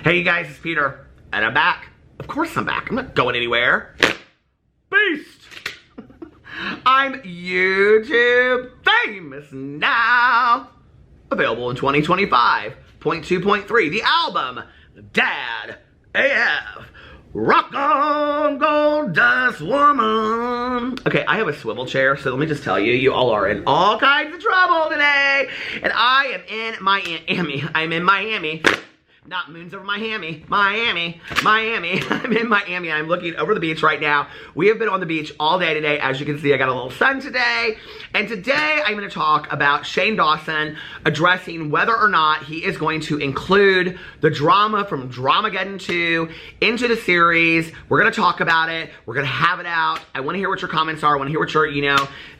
Hey you guys, it's Peter, and I'm back. Of course I'm back. I'm not going anywhere. Beast! I'm YouTube famous now. Available in 2025.2.3. The album, Dad AF. Rock on, gold dust woman. Okay, I have a swivel chair, so let me just tell you, you all are in all kinds of trouble today. And I am in Miami. I'm in Miami. Not moons over my hammy. Miami. I'm in Miami. I'm looking over the beach right now. We have been on the beach all day today. As you can see, I got a little sun today. And today, I'm going to talk about Shane Dawson addressing whether or not he is going to include the drama from Dramageddon 2 into the series. We're going to talk about it. We're going to have it out. I want to hear what your comments are. I want to hear what your,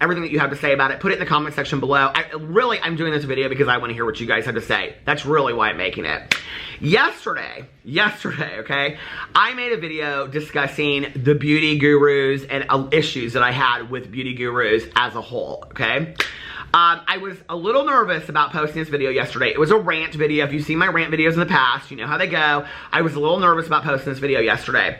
everything that you have to say about it. Put it in the comment section below. I'm doing this video because I want to hear what you guys have to say. That's really why I'm making it. Yesterday, okay, I made a video discussing the beauty gurus and issues that I had with beauty gurus as a whole, okay? I was a little nervous about posting this video yesterday. It was a rant video. If you've seen my rant videos in the past, you know how they go. I was a little nervous about posting this video yesterday.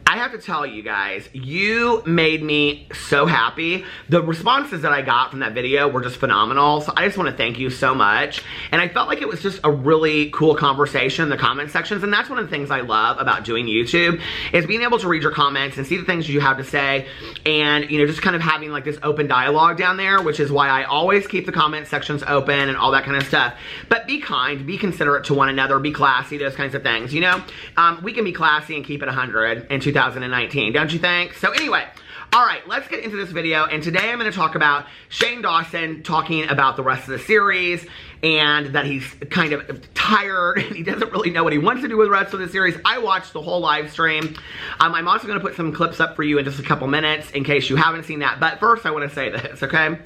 I have to tell you guys, you made me so happy. The responses that I got from that video were just phenomenal. So I just want to thank you so much. And I felt like it was just a really cool conversation in the comment sections. And that's one of the things I love about doing YouTube is being able to read your comments and see the things you have to say. And, just kind of having like this open dialogue down there, which is why I always keep the comment sections open and all that kind of stuff. But be kind, be considerate to one another, be classy, those kinds of things, we can be classy and keep it 100 in 2019, don't you think? So anyway, all right, let's get into this video. And today I'm going to talk about Shane Dawson talking about the rest of the series and that he's kind of tired and he doesn't really know what he wants to do with the rest of the series. I watched the whole live stream. I'm also going to put some clips up for you in just a couple minutes in case you haven't seen that. But first I want to say this, okay?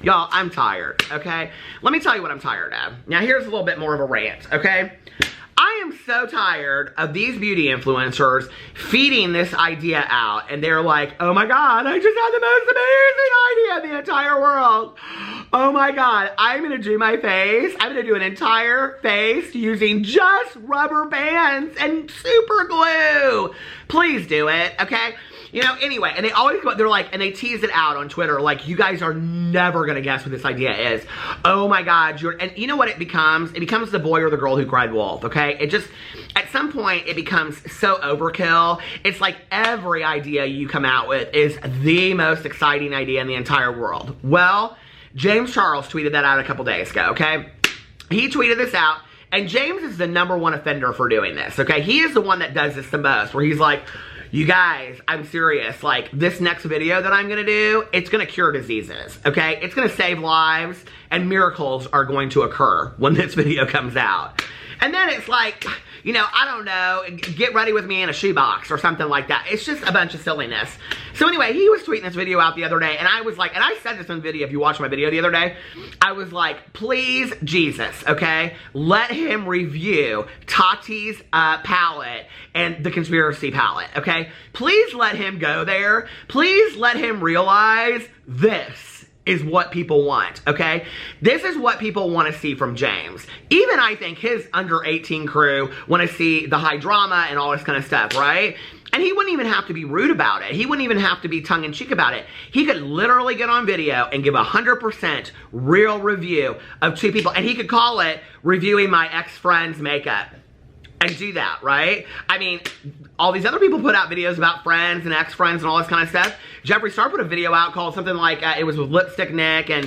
Y'all, I'm tired, okay? Let me tell you what I'm tired of. Now here's a little bit more of a rant, okay? I am so tired of these beauty influencers feeding this idea out, and they're like, oh my god, I just had the most amazing idea in the entire world. Oh my god, I'm gonna do my face. I'm gonna do an entire face using just rubber bands and super glue. Please do it, okay? Anyway, and they always go, they're like, and they tease it out on Twitter, like, you guys are never gonna guess what this idea is. Oh my god, and you know what it becomes? It becomes the boy or the girl who cried wolf, okay? It just, at some point, it becomes so overkill. It's like every idea you come out with is the most exciting idea in the entire world. Well, James Charles tweeted that out a couple days ago, okay? He tweeted this out, and James is the #1 offender for doing this, okay? He is the one that does this the most, where he's like, you guys, I'm serious, like, this next video that I'm gonna do, it's gonna cure diseases, okay? It's gonna save lives, and miracles are going to occur when this video comes out. And then it's like, I don't know, get ready with me in a shoebox or something like that. It's just a bunch of silliness. So anyway, he was tweeting this video out the other day, and I was like, and I said this in the video, if you watched my video the other day, I was like, please, Jesus, okay? Let him review Tati's palette and the conspiracy palette, okay? Please let him go there. Please let him realize this is what people want, okay? This is what people want to see from James. Even I think his under 18 crew want to see the high drama and all this kind of stuff, right? And he wouldn't even have to be rude about it. He wouldn't even have to be tongue-in-cheek about it. He could literally get on video and give 100% real review of two people. And he could call it reviewing my ex-friend's makeup. And do that, right? I mean, all these other people put out videos about friends and ex-friends and all this kind of stuff. Jeffree Star put a video out called something like, it was with Lipstick Nick and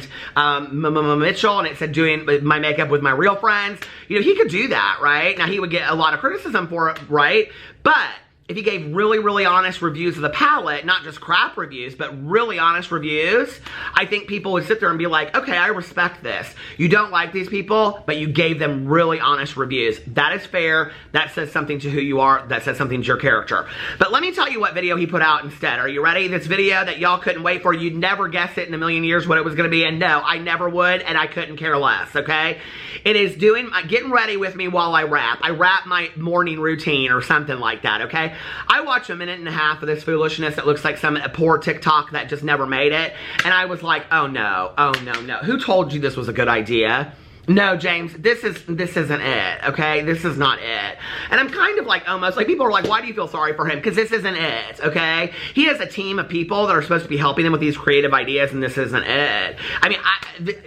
Mitchell, and it said doing my makeup with my real friends. He could do that, right? Now, he would get a lot of criticism for it, right? But if he gave really, really honest reviews of the palette, not just crap reviews, but really honest reviews, I think people would sit there and be like, okay, I respect this. You don't like these people, but you gave them really honest reviews. That is fair. That says something to who you are. That says something to your character. But let me tell you what video he put out instead. Are you ready? This video that y'all couldn't wait for. You'd never guess it in a million years what it was going to be. And no, I never would, and I couldn't care less, okay? It is getting ready with me while I rap. I rap my morning routine or something like that, okay? I watch 1.5 minutes of this foolishness that looks like some poor TikTok that just never made it. And I was like, oh no, oh no, no. Who told you this was a good idea? No, James, this isn't it, okay? This is not it. And I'm kind of like, almost, like, people are like, why do you feel sorry for him? Because this isn't it, okay? He has a team of people that are supposed to be helping him with these creative ideas, and this isn't it. I mean,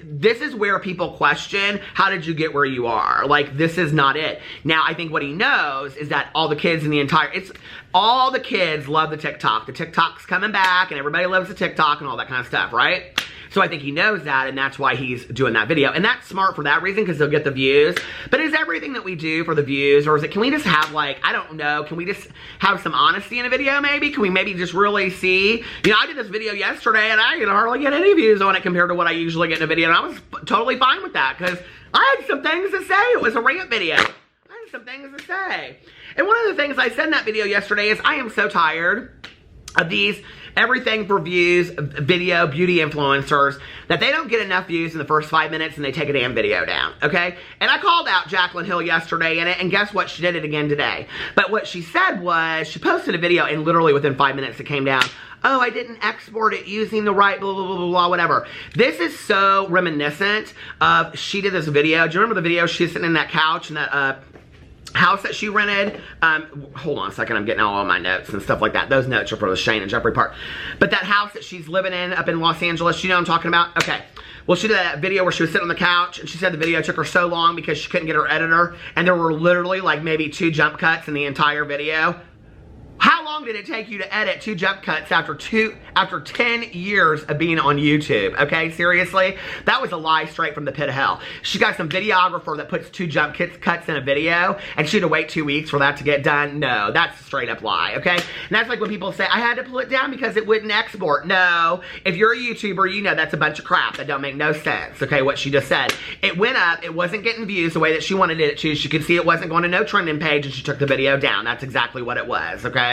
this is where people question, how did you get where you are? Like, this is not it. Now, I think what he knows is that all the kids in the all the kids love the TikTok. The TikTok's coming back, and everybody loves the TikTok and all that kind of stuff, right? So I think he knows that, and that's why he's doing that video. And that's smart for that reason, because he'll get the views. But is everything that we do for the views, or is it, can we just have, like, I don't know, can we just have some honesty in a video maybe? Can we maybe just really see, you know, I did this video yesterday, and I hardly get any views on it compared to what I usually get in a video, and I was totally fine with that, because I had some things to say. It was a rant video. I had some things to say. And one of the things I said in that video yesterday is I am so tired of these everything for views video beauty influencers that they don't get enough views in the first 5 minutes and they take a damn video down, okay? And I called out Jaclyn Hill yesterday in it, and guess what? She did it again today. But what she said was, she posted a video and literally within 5 minutes it came down. Oh, I didn't export it using the right blah, blah, blah, blah, blah, whatever. This is so reminiscent of, she did this video. Do you remember the video? She's sitting in that couch and that, house that she rented. Hold on a second, I'm getting all of my notes and stuff like that. Those notes are for the Shane and Jeffree part. But that house that she's living in up in Los Angeles, you know what I'm talking about? Okay. Well, she did that video where she was sitting on the couch, and she said the video took her so long because she couldn't get her editor, and there were literally like maybe 2 jump cuts in the entire video. How long did it take you to edit 2 jump cuts after 10 years of being on YouTube? Okay, seriously? That was a lie straight from the pit of hell. She got some videographer that puts 2 jump cuts in a video, and she had to wait 2 weeks for that to get done. No, that's a straight up lie, okay? And that's like when people say, I had to pull it down because it wouldn't export. No, if you're a YouTuber, you know that's a bunch of crap. That don't make no sense, okay, what she just said. It went up, it wasn't getting views the way that she wanted it to. She could see it wasn't going to no trending page, and she took the video down. That's exactly what it was, okay?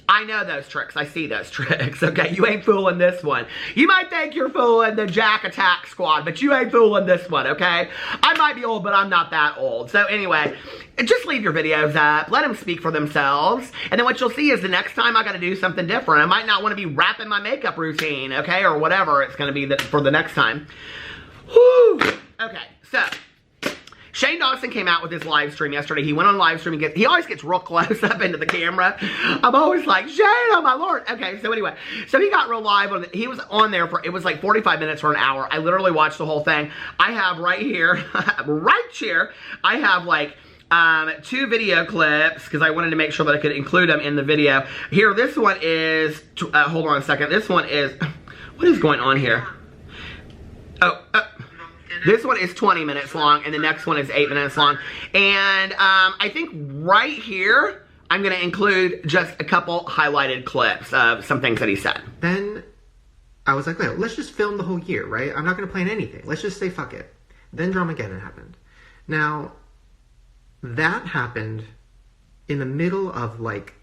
I know those tricks. I see those tricks, okay? You ain't fooling this one. You might think you're fooling the Jack Attack Squad, but you ain't fooling this one, okay? I might be old, but I'm not that old. So anyway, just leave your videos up. Let them speak for themselves. And then what you'll see is the next time I got to do something different. I might not want to be wrapping my makeup routine, okay? Or whatever it's going to be for the next time. Whew. Okay, so Shane Dawson came out with his live stream yesterday. He went on live stream. He always gets real close up into the camera. I'm always like, Shane, oh my Lord. Okay, so anyway. So he got real live. He was on there for, it was like 45 minutes or an hour. I literally watched the whole thing. I have right here, right here, I have like 2 video clips because I wanted to make sure that I could include them in the video. Here, this one is, hold on a second. This one is, what is going on here? This one is 20 minutes long, and the next one is 8 minutes long. And I think right here, I'm going to include just a couple highlighted clips of some things that he said. Then I was like, well, let's just film the whole year, right? I'm not going to plan anything. Let's just say fuck it. Then Dramageddon happened. Now, that happened in the middle of, like,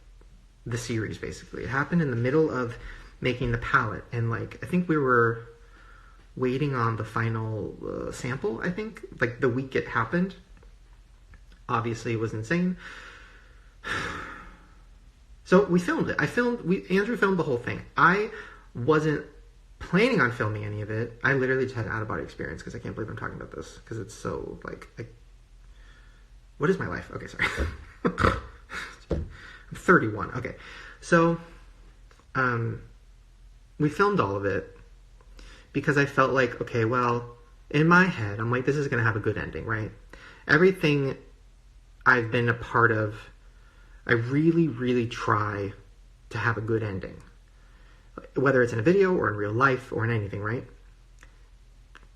the series, basically. It happened in the middle of making the palette. And, like, I think we were waiting on the final sample, I think, like the week it happened. Obviously, it was insane. So we filmed it. Andrew filmed the whole thing. I wasn't planning on filming any of it. I literally just had an out-of-body experience because I can't believe I'm talking about this because it's so, like, what is my life? Okay, sorry. I'm 31. Okay. So, we filmed all of it because I felt like, okay, well, in my head, I'm like, this is going to have a good ending, right? Everything I've been a part of, I really, really try to have a good ending. Whether it's in a video or in real life or in anything, right?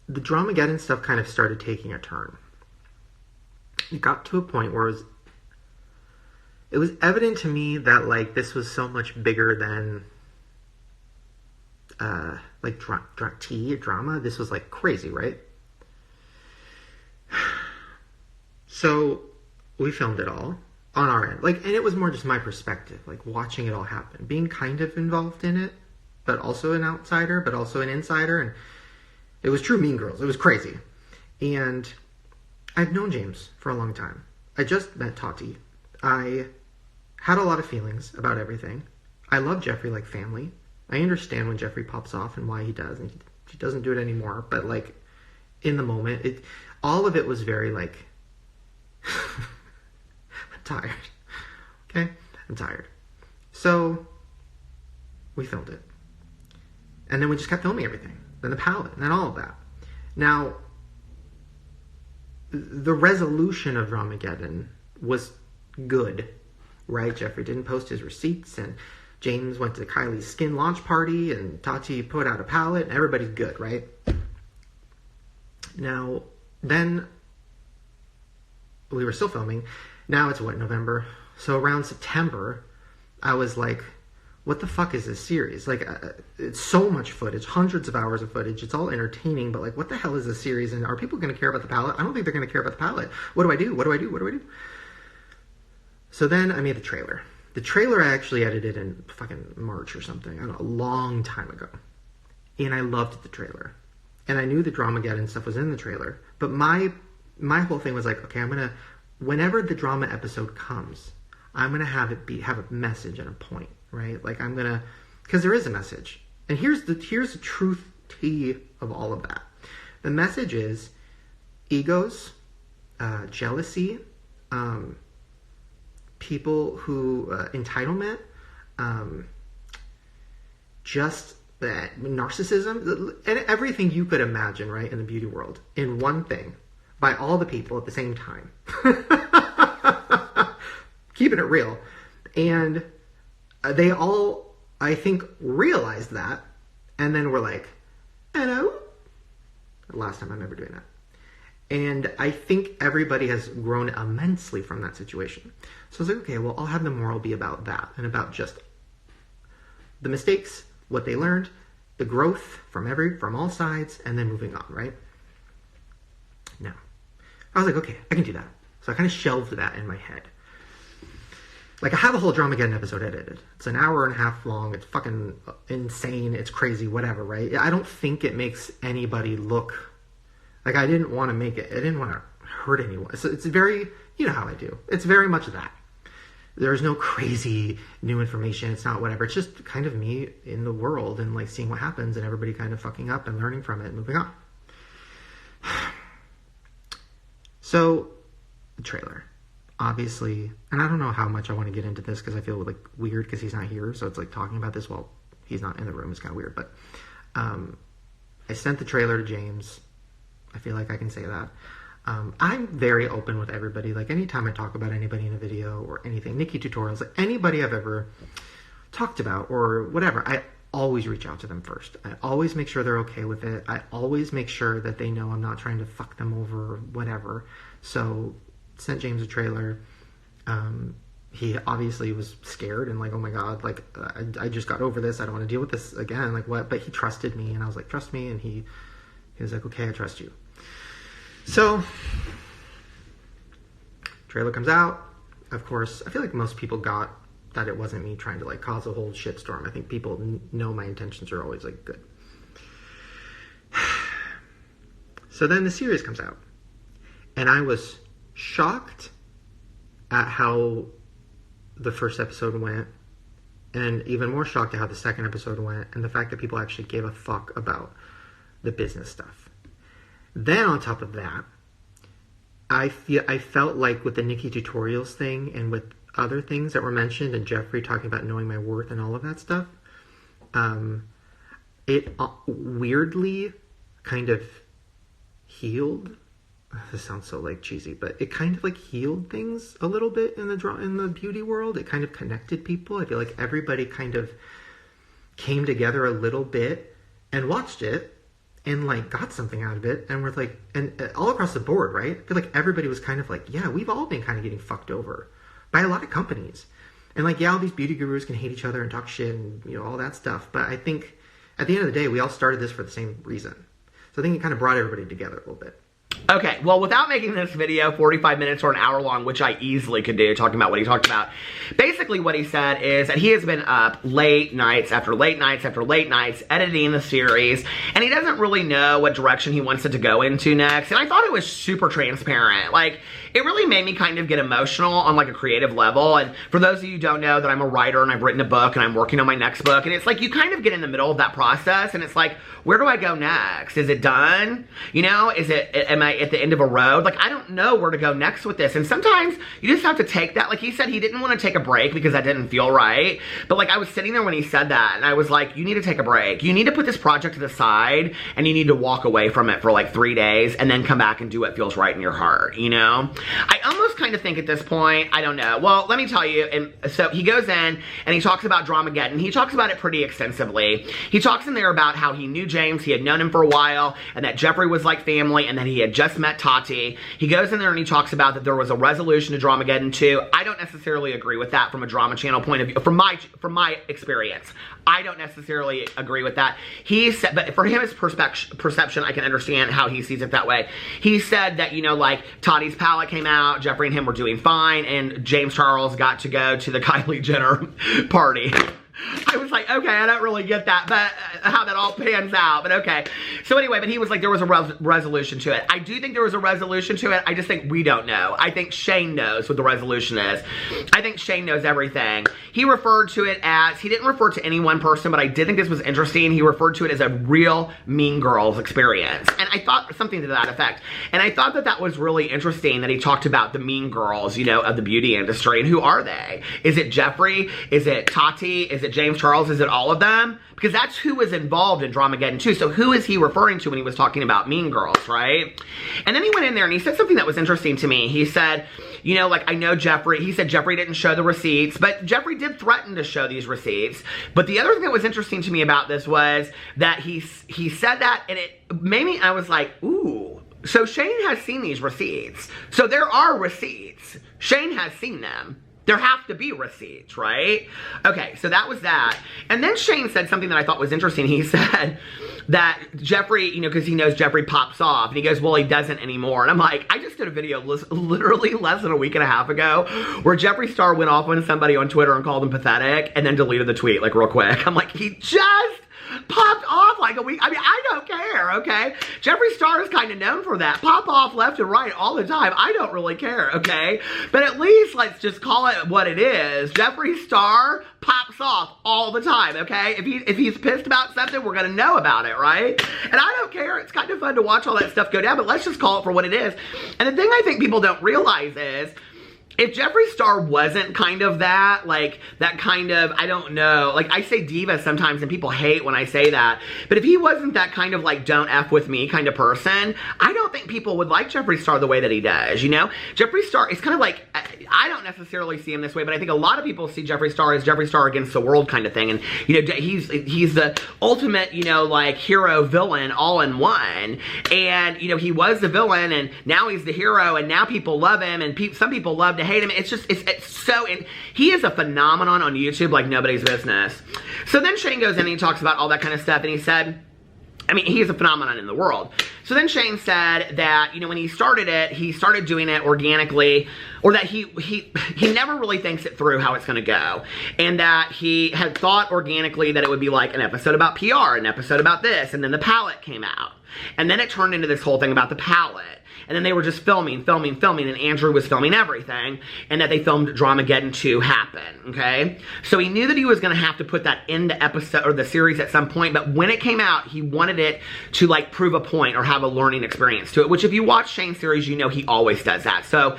The Dramageddon stuff kind of started taking a turn. It got to a point where it was evident to me that, like, this was so much bigger than like drama. This was like crazy, right? So we filmed it all on our end, like, and it was more just my perspective, like watching it all happen, being kind of involved in it, but also an outsider, but also an insider. And it was true Mean Girls. It was crazy. And I've known James for a long time. I just met Tati. I had a lot of feelings about everything. I love Jeffree like family. I understand when Jeffree pops off and why he does, and he doesn't do it anymore, but, like, in the moment, all of it was very like, I'm tired. Okay? I'm tired. So we filmed it. And then we just kept filming everything. Then the palette, and then all of that. Now, the resolution of Dramageddon was good, right? Jeffree didn't post his receipts, and James went to Kylie's skin launch party, and Tati put out a palette, and everybody's good, right? Now, then we were still filming. Now it's what, November? So around September, I was like, what the fuck is this series? Like, it's so much footage, hundreds of hours of footage. It's all entertaining, but like, what the hell is this series? And are people going to care about the palette? I don't think they're going to care about the palette. What do I do? What do I do? What do I do? So then I made the trailer. The trailer I actually edited in fucking March or something. I don't know, a long time ago. And I loved the trailer. And I knew the Dramageddon stuff was in the trailer. But my whole thing was like, okay, I'm going to, whenever the drama episode comes, I'm going to have a message and a point, right? Like I'm going to, because there is a message. And here's the truth tea of all of that. The message is egos, jealousy, people who, entitlement, just narcissism, and everything you could imagine, right, in the beauty world, in one thing, by all the people at the same time. Keeping it real. And they all, I think, realized that, and then were like, hello? Last time I remember doing that. And I think everybody has grown immensely from that situation. So I was like, okay, well, I'll have the moral be about that, and about just the mistakes, what they learned, the growth from all sides, and then moving on, right? Now, I was like, okay, I can do that. So I kind of shelved that in my head. Like, I have a whole Dramageddon episode edited. It's an hour and a half long. It's fucking insane. It's crazy, whatever, right? I don't think it makes anybody look... Like, I didn't want to make it... I didn't want to hurt anyone. So it's very... You know how I do. It's very much that. There's no crazy new information. It's not whatever. It's just kind of me in the world and, like, seeing what happens and everybody kind of fucking up and learning from it and moving on. So, the trailer. Obviously, and I don't know how much I want to get into this because I feel like weird because he's not here. So it's like talking about this while he's not in the room is kind of weird. But I sent the trailer to James. I feel like I can say that. I'm very open with everybody. Like anytime I talk about anybody in a video or anything, Nikki tutorials, like anybody I've ever talked about or whatever, I always reach out to them first. I always make sure they're okay with it. I always make sure that they know I'm not trying to fuck them over or whatever. So sent James a trailer. He obviously was scared and like, oh my God, like I just got over this. I don't want to deal with this again. Like what? But he trusted me and I was like, trust me. And he was like, okay, I trust you. So trailer comes out. Of course, I feel like most people got that it wasn't me trying to like cause a whole shitstorm. I think people know my intentions are always like good. So then the series comes out and I was shocked at how the first episode went, and even more shocked at how the second episode went, and the fact that people actually gave a fuck about the business stuff. Then on top of that, I felt like with the Nikki tutorials thing and with other things that were mentioned and Jeffree talking about knowing my worth and all of that stuff, it weirdly kind of healed. This sounds so like cheesy, but it kind of like healed things a little bit in the beauty world. It kind of connected people. I feel like everybody kind of came together a little bit and watched it and like got something out of it, and we're like, and all across the board, right? I feel like everybody was kind of like, yeah, we've all been kind of getting fucked over by a lot of companies, and like, yeah, all these beauty gurus can hate each other and talk shit and you know all that stuff, but I think at the end of the day, we all started this for the same reason. So I think it kind of brought everybody together a little bit. Okay, well, without making this video 45 minutes or an hour long, which I easily could do, talking about what he talked about, basically what he said is that he has been up late nights after late nights after late nights editing the series, and he doesn't really know what direction he wants it to go into next, and I thought it was super transparent. Like, it really made me kind of get emotional on like a creative level, and for those of you who don't know that I'm a writer and I've written a book and I'm working on my next book, and it's like you kind of get in the middle of that process, and it's like, where do I go next? Is it done? You know, is it, am I like at the end of a road. Like, I don't know where to go next with this. And sometimes you just have to take that. Like, he said he didn't want to take a break because that didn't feel right. But like, I was sitting there when he said that, and I was like, you need to take a break. You need to put this project to the side, and you need to walk away from it for like 3 days and then come back and do what feels right in your heart, you know? I almost kind of think at this point, I don't know. Well, let me tell you. And so he goes in and he talks about Dramageddon. He talks about it pretty extensively. He talks in there about how he knew James, he had known him for a while, and that Jeffree was like family, and that he had just met Tati. He goes in there and he talks about that there was a resolution to Dramageddon 2. I don't necessarily agree with that from a drama channel point of view, from my experience. I don't necessarily agree with that. He said, but for him, his perception, I can understand how he sees it that way. He said that, you know, like, Tati's palette came out, Jeffree and him were doing fine, and James Charles got to go to the Kylie Jenner party. I was like, okay, I don't really get that, but how that all pans out, but okay. So anyway, but he was like, there was a resolution to it. I do think there was a resolution to it. I just think we don't know. I think Shane knows what the resolution is. I think Shane knows everything. He referred to it as, he didn't refer to any one person, but I did think this was interesting. He referred to it as a real Mean Girls experience. And I thought something to that effect. And I thought that that was really interesting that he talked about the Mean Girls, you know, of the beauty industry. And who are they? Is it Jeffree? Is it Tati? Is it James Charles? Is it all of them? Because that's who was involved in Dramageddon 2. So who is he referring to when he was talking about Mean Girls, right? And then he went in there and he said something that was interesting to me. He said, you know, like, I know Jeffree, he said Jeffree didn't show the receipts, but Jeffree did threaten to show these receipts. But the other thing that was interesting to me about this was that he said that, and it made me, I was like, ooh. So Shane has seen these receipts. So there are receipts. Shane has seen them. There have to be receipts, right? Okay, so that was that. And then Shane said something that I thought was interesting. He said that Jeffree, you know, because he knows Jeffree pops off, and he goes, well, he doesn't anymore. And I'm like, I just did a video literally less than a week and a half ago where Jeffree Star went off on somebody on Twitter and called him pathetic and then deleted the tweet, like, real quick. I'm like, he just popped off like a week. I mean, I don't care, okay? Jeffree Star is kind of known for that. Pop off left and right all the time. I don't really care, okay? But at least let's just call it what it is. Jeffree Star pops off all the time, okay? If he's pissed about something, we're gonna know about it, right? And I don't care. It's kind of fun to watch all that stuff go down, but let's just call it for what it is. And the thing I think people don't realize is, if Jeffree Star wasn't kind of that, like, that kind of, I don't know, like, I say diva sometimes and people hate when I say that, but if he wasn't that kind of, like, don't F with me kind of person, I don't think people would like Jeffree Star the way that he does, you know? Jeffree Star is kind of like, I don't necessarily see him this way, but I think a lot of people see Jeffree Star as Jeffree Star against the world kind of thing, and, you know, he's the ultimate, you know, like, hero villain all in one, and, you know, he was the villain, and now he's the hero, and now people love him, and some people love to hate him. It's just, it's so, he is a phenomenon on YouTube like nobody's business. So then Shane goes in and he talks about all that kind of stuff, and he said, I mean, he is a phenomenon in the world. So then Shane said that, you know, when he started it, he started doing it organically, or that he never really thinks it through how it's going to go. And that he had thought organically that it would be like an episode about PR, an episode about this, and then the palette came out. And then it turned into this whole thing about the palette. And then they were just filming, and Andrew was filming everything, and that they filmed Dramageddon 2 happen, okay? So he knew that he was going to have to put that in the episode, or the series at some point, but when it came out, he wanted it to, like, prove a point or have a learning experience to it, which if you watch Shane's series, you know he always does that. So,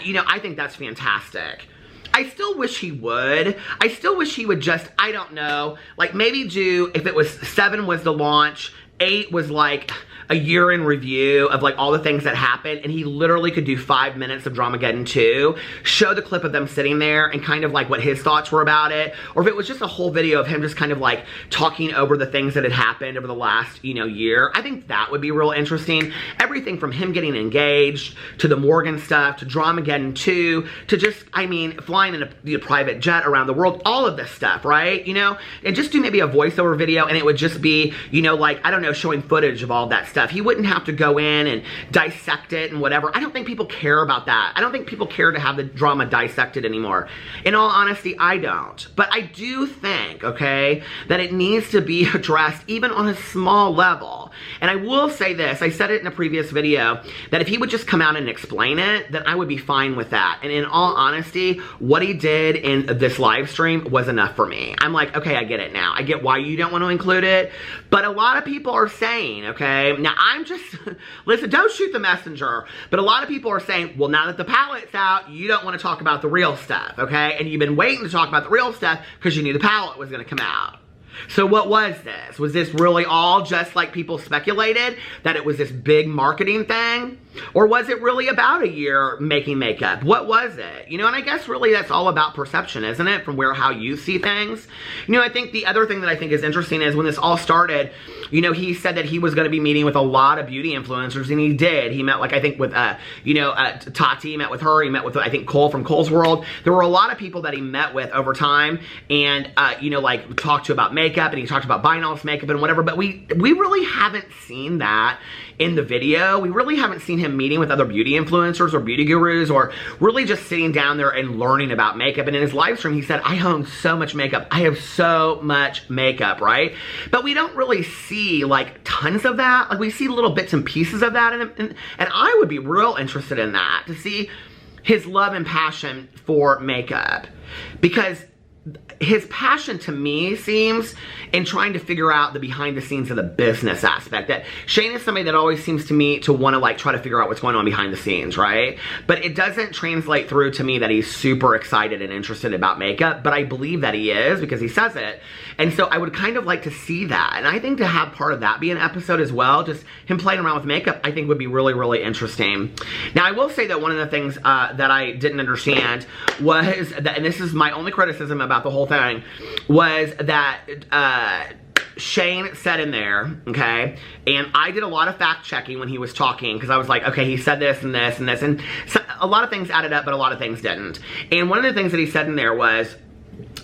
you know, I think that's fantastic. I still wish he would. I still wish he would just, I don't know, like, maybe do, if it was 7 was the launch, 8 was, like, a year in review of, like, all the things that happened, and he literally could do 5 minutes of Dramageddon 2, show the clip of them sitting there and kind of like what his thoughts were about it, or if it was just a whole video of him just kind of like talking over the things that had happened over the last, you know, year. I think that would be real interesting. Everything from him getting engaged, to the Morgan stuff, to Dramageddon 2, to just, I mean, flying in a private jet around the world, all of this stuff, right? You know, and just do maybe a voiceover video, and it would just be, you know, like, I don't know, showing footage of all that stuff. He wouldn't have to go in and dissect it and whatever. I don't think people care about that. I don't think people care to have the drama dissected anymore. In all honesty, I don't. But I do think, okay, that it needs to be addressed even on a small level. And I will say this, I said it in a previous video, that if he would just come out and explain it, then I would be fine with that. And in all honesty, what he did in this live stream was enough for me. I'm like, okay, I get it now. I get why you don't want to include it. But a lot of people are saying, okay, now I'm just, listen, don't shoot the messenger, but a lot of people are saying, well, now that the palette's out, you don't want to talk about the real stuff, okay? And you've been waiting to talk about the real stuff because you knew the palette was going to come out. So what was this? Was this really all just like people speculated, that it was this big marketing thing? Or was it really about a year making makeup? What was it? You know, and I guess really that's all about perception, isn't it? From how you see things. You know, I think the other thing that I think is interesting is when this all started, you know, he said that he was going to be meeting with a lot of beauty influencers, and he did. He met, like, I think with, Tati, he met with her. He met with, I think, Cole from Cole's World. There were a lot of people that he met with over time and, like, talked to about makeup, and he talked about buying all this makeup and whatever, but we really haven't seen that in the video. We really haven't seen him meeting with other beauty influencers or beauty gurus, or really just sitting down there and learning about makeup. And in his live stream, he said, I own so much makeup. I have so much makeup, right? But we don't really see, like, tons of that. Like, we see little bits and pieces of that, and I would be real interested in that, to see his love and passion for makeup. Because his passion to me seems in trying to figure out the behind the scenes of the business aspect. That Shane is somebody that always seems to me to want to, like, try to figure out what's going on behind the scenes, right? But it doesn't translate through to me that he's super excited and interested about makeup, but I believe that he is because he says it. And so I would kind of like to see that. And I think to have part of that be an episode as well, just him playing around with makeup, I think would be really, really interesting. Now, I will say that one of the things that I didn't understand was that, and this is my only criticism about the whole thing, was that Shane said in there, okay, and I did a lot of fact checking when he was talking, because I was like, okay, he said this and this and this, and so, a lot of things added up, but a lot of things didn't. And one of the things that he said in there was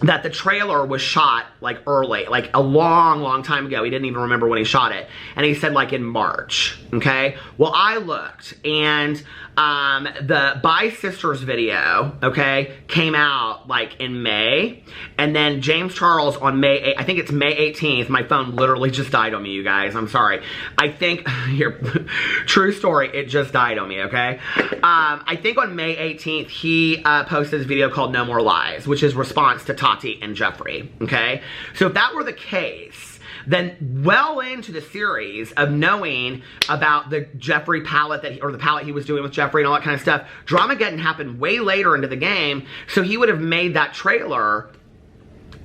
that the trailer was shot, like, early, like a long, long time ago. He didn't even remember when he shot it. And he said, like, in March, okay? Well, I looked, and the Bye Sisters video, okay, came out, like, in May. And then James Charles on May 8th, I think it's May 18th. My phone literally just died on me, you guys. I'm sorry. I think, here, true story, it just died on me, okay? I think on May 18th, he posted this video called No More Lies, which is response to Tati and Jeffree, okay? So if that were the case, then well into the series of knowing about the Jeffree palette or the palette he was doing with Jeffree and all that kind of stuff, Dramageddon happened way later into the game, so he would have made that trailer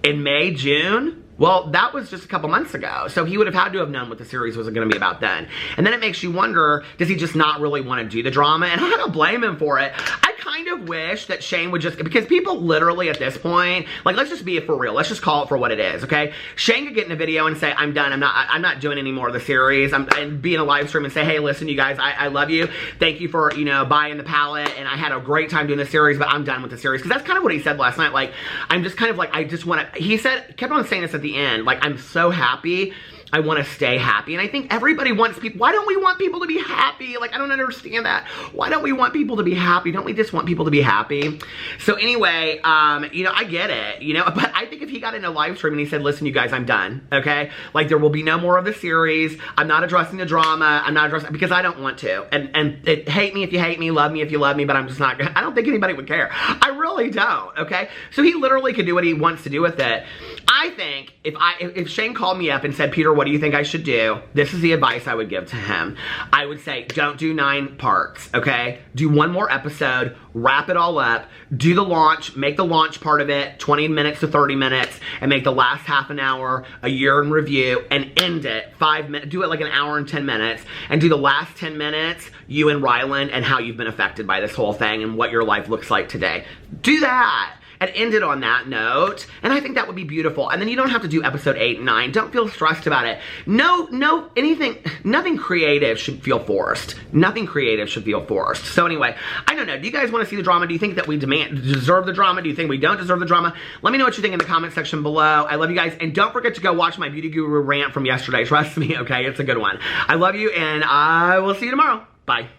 in May, June. Well, that was just a couple months ago, so he would have had to have known what the series was going to be about then. And then it makes you wonder, does he just not really want to do the drama? And I don't blame him for it. I kind of wish that Shane would just, because people literally at this point, like, let's just be for real. Let's just call it for what it is, okay? Shane could get in a video and say, I'm done. I'm not doing any more of the series. And be in a live stream and say, hey, listen, you guys, I love you. Thank you for, you know, buying the palette, and I had a great time doing the series, but I'm done with the series. Because that's kind of what he said last night. Like, I'm just kind of like, I just want to, he said, kept on saying this at the end, like, I'm so happy, I want to stay happy. And I think everybody wants people, why don't we want people to be happy? Like, I don't understand that. Why don't we want people to be happy? Don't we just want people to be happy? So anyway, you know, I get it, you know, but I think if he got in a live stream and he said, listen, you guys, I'm done, okay? Like, there will be no more of the series. I'm not addressing the drama. I'm not addressing, because I don't want to. And hate me if you hate me, love me if you love me, but I'm just not, I don't think anybody would care. I really don't, okay? So he literally could do what he wants to do with it. I think if Shane called me up and said, Peter, what do you think I should do? This is the advice I would give to him. I would say, don't do 9 parts, okay? Do 1 more episode, wrap it all up, do the launch, make the launch part of it 20 minutes to 30 minutes, and make the last half an hour a year in review, and end it 5 minutes, do it like an hour and 10 minutes, and do the last 10 minutes, you and Ryland, and how you've been affected by this whole thing, and what your life looks like today. Do that! And end it on that note, and I think that would be beautiful. And then you don't have to do episode 8 and 9. Don't feel stressed about it. Nothing creative should feel forced. Nothing creative should feel forced. So anyway, I don't know. Do you guys want to see the drama? Do you think that we deserve the drama? Do you think we don't deserve the drama? Let me know what you think in the comment section below. I love you guys, and don't forget to go watch my Beauty Guru rant from yesterday. Trust me, okay? It's a good one. I love you, and I will see you tomorrow. Bye.